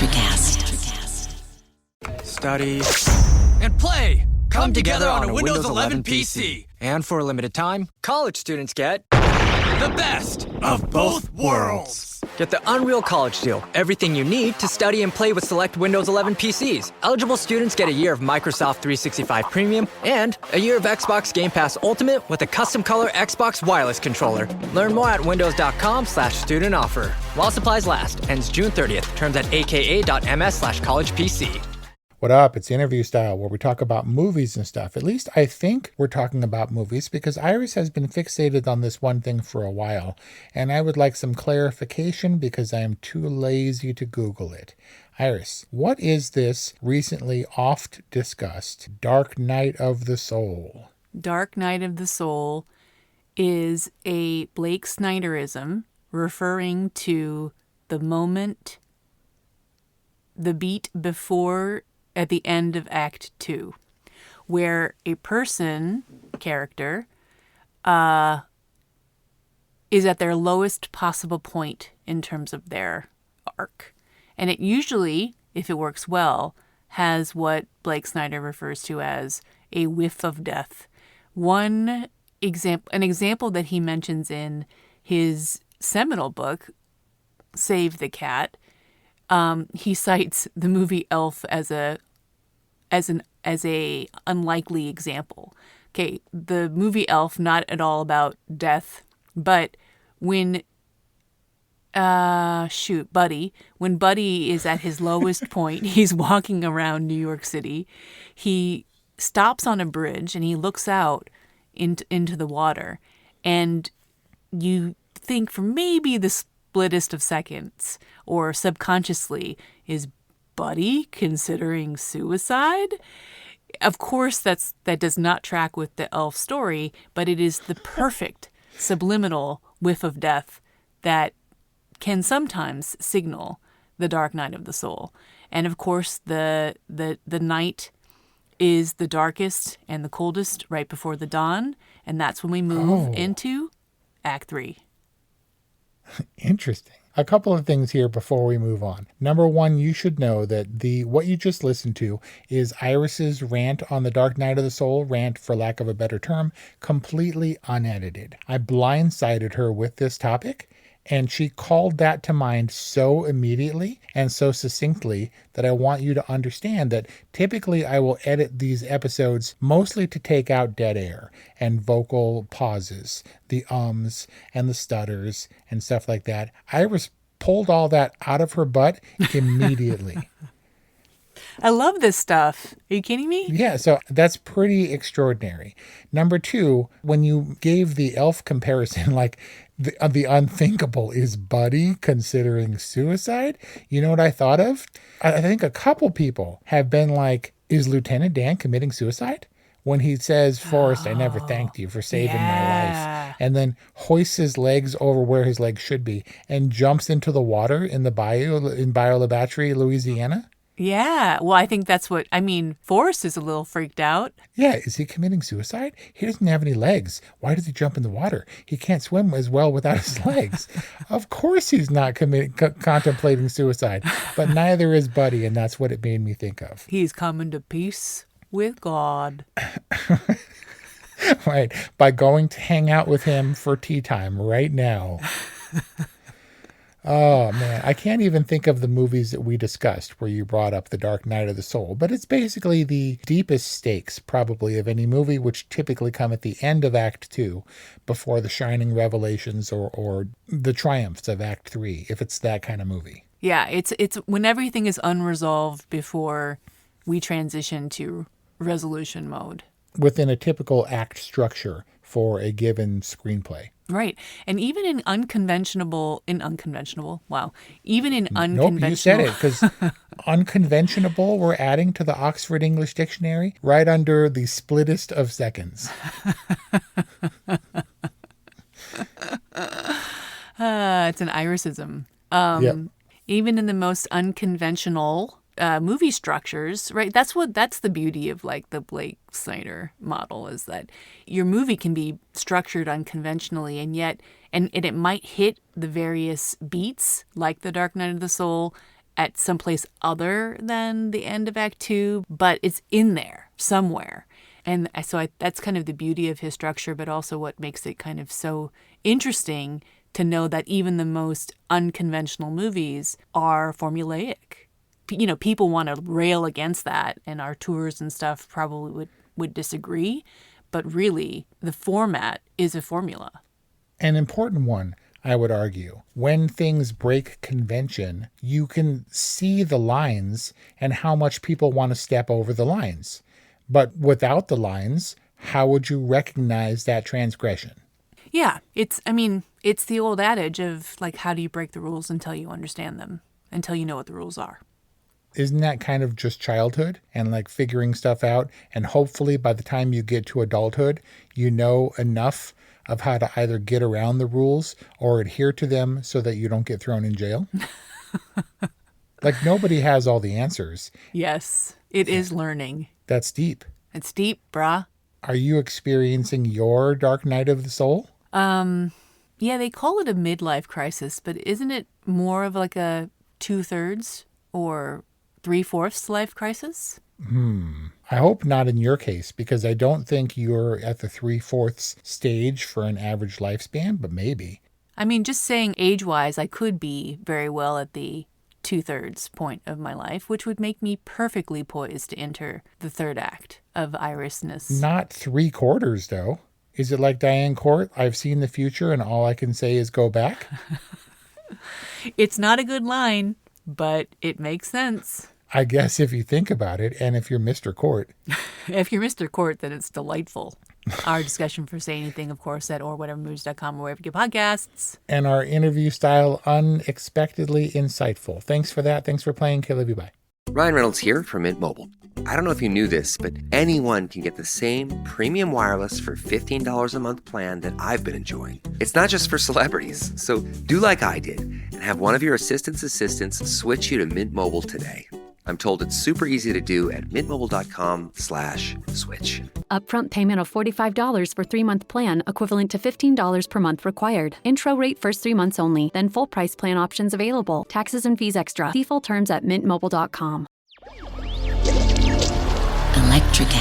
Electrocast. Study and play come together on a Windows 11 PC. And for a limited time, college students get the best of both worlds. Get the Unreal College Deal. Everything you need to study and play with select Windows 11 PCs. Eligible students get a year of Microsoft 365 Premium and a year of Xbox Game Pass Ultimate with a custom color Xbox wireless controller. Learn more at windows.com/student offer. While supplies last. Ends June 30th. Terms at aka.ms/collegepc. What up? It's Interview Style, where we talk about movies and stuff. At least I think we're talking about movies, because Iris has been fixated on this one thing for a while, and I would like some clarification because I am too lazy to Google it. Iris, what is this recently oft discussed Dark Night of the Soul? Dark Night of the Soul is a Blake Snyderism referring to the moment, the beat before, at the end of Act 2, where a character, is at their lowest possible point in terms of their arc. And it usually, if it works well, has what Blake Snyder refers to as a whiff of death. An example that he mentions in his seminal book, Save the Cat, he cites the movie Elf as a unlikely example. Okay, the movie Elf, not at all about death, but when when Buddy is at his lowest point, he's walking around New York City, he stops on a bridge and he looks out into the water, and you think for maybe the splittest of seconds, or subconsciously, is Buddy considering suicide? Of course, that does not track with the Elf story, but it is the perfect subliminal whiff of death that can sometimes signal the dark night of the soul. And of course, the night is the darkest and the coldest right before the dawn, and that's when we move into Act 3. Interesting. A couple of things here before we move on. Number one, you should know that what you just listened to is Iris's rant on the Dark Night of the Soul, rant for lack of a better term, completely unedited. I blindsided her with this topic, and she called that to mind so immediately and so succinctly that I want you to understand that typically I will edit these episodes mostly to take out dead air and vocal pauses, the ums and the stutters and stuff like that. Iris pulled all that out of her butt immediately. I love this stuff. Are you kidding me? Yeah, so that's pretty extraordinary. Number two, when you gave the Elf comparison, like the unthinkable is Buddy considering suicide, you know what I thought of? I think a couple people have been like, is Lieutenant Dan committing suicide? When he says, Forrest, I never thanked you for saving my life. And then hoists his legs over where his legs should be and jumps into the water in the bayou in Bayou La Batterie, Louisiana. Yeah, well, I think that's Forrest is a little freaked out. Yeah, is he committing suicide? He doesn't have any legs. Why does he jump in the water? He can't swim as well without his legs. Of course he's not contemplating suicide, but neither is Buddy, and that's what it made me think of. He's coming to peace with God. Right, by going to hang out with him for tea time right now. Oh, man, I can't even think of the movies that we discussed where you brought up The Dark Night of the Soul, but it's basically the deepest stakes, probably, of any movie, which typically come at the end of Act 2 before the shining revelations or the triumphs of Act 3, if it's that kind of movie. Yeah, it's when everything is unresolved before we transition to resolution mode. Within a typical act structure for a given screenplay. Right. And even in unconventional, wow. Even in unconventional. Nope, you said it, because unconventional, we're adding to the Oxford English Dictionary right under the splittest of seconds. It's an Irisism. Yep. Even in the most unconventional movie structures, right? That's the beauty of like the Blake Snyder model, is that your movie can be structured unconventionally, and it might hit the various beats like The Dark Night of the Soul at someplace other than the end of Act 2, but it's in there somewhere. And so that's kind of the beauty of his structure, but also what makes it kind of so interesting to know that even the most unconventional movies are formulaic. You know, people want to rail against that, and our tours and stuff probably would disagree, but really the format is a formula. An important one, I would argue. When things break convention, you can see the lines and how much people want to step over the lines. But without the lines, how would you recognize that transgression? Yeah, it's the old adage of, like, how do you break the rules until you understand them, until you know what the rules are? Isn't that kind of just childhood and like figuring stuff out? And hopefully by the time you get to adulthood, you know enough of how to either get around the rules or adhere to them so that you don't get thrown in jail? Like, nobody has all the answers. Yes, it is learning. That's deep. It's deep, brah. Are you experiencing your dark night of the soul? Yeah, they call it a midlife crisis, but isn't it more of like a 2/3 or 3/4 life crisis? I hope not in your case, because I don't think you're at the 3/4 stage for an average lifespan, but maybe. I mean, just saying age-wise, I could be very well at the 2/3 point of my life, which would make me perfectly poised to enter the third act of Irisness. Not 3/4, though. Is it like Diane Court? I've seen the future and all I can say is go back? It's not a good line, but it makes sense. I guess if you think about it, and if you're Mr. Court. If you're Mr. Court, then it's delightful. Our discussion for Say Anything, of course, at orwhatevermovies.com or wherever you get podcasts. And our interview style, unexpectedly insightful. Thanks for that. Thanks for playing. Okay, love you. Bye. Ryan Reynolds here from Mint Mobile. I don't know if you knew this, but anyone can get the same premium wireless for $15 a month plan that I've been enjoying. It's not just for celebrities. So do like I did and have one of your assistants switch you to Mint Mobile today. I'm told it's super easy to do at mintmobile.com/switch. Upfront payment of $45 for 3-month plan, equivalent to $15 per month required. Intro rate first 3 months only, then full price plan options available. Taxes and fees extra. See full terms at mintmobile.com. Electric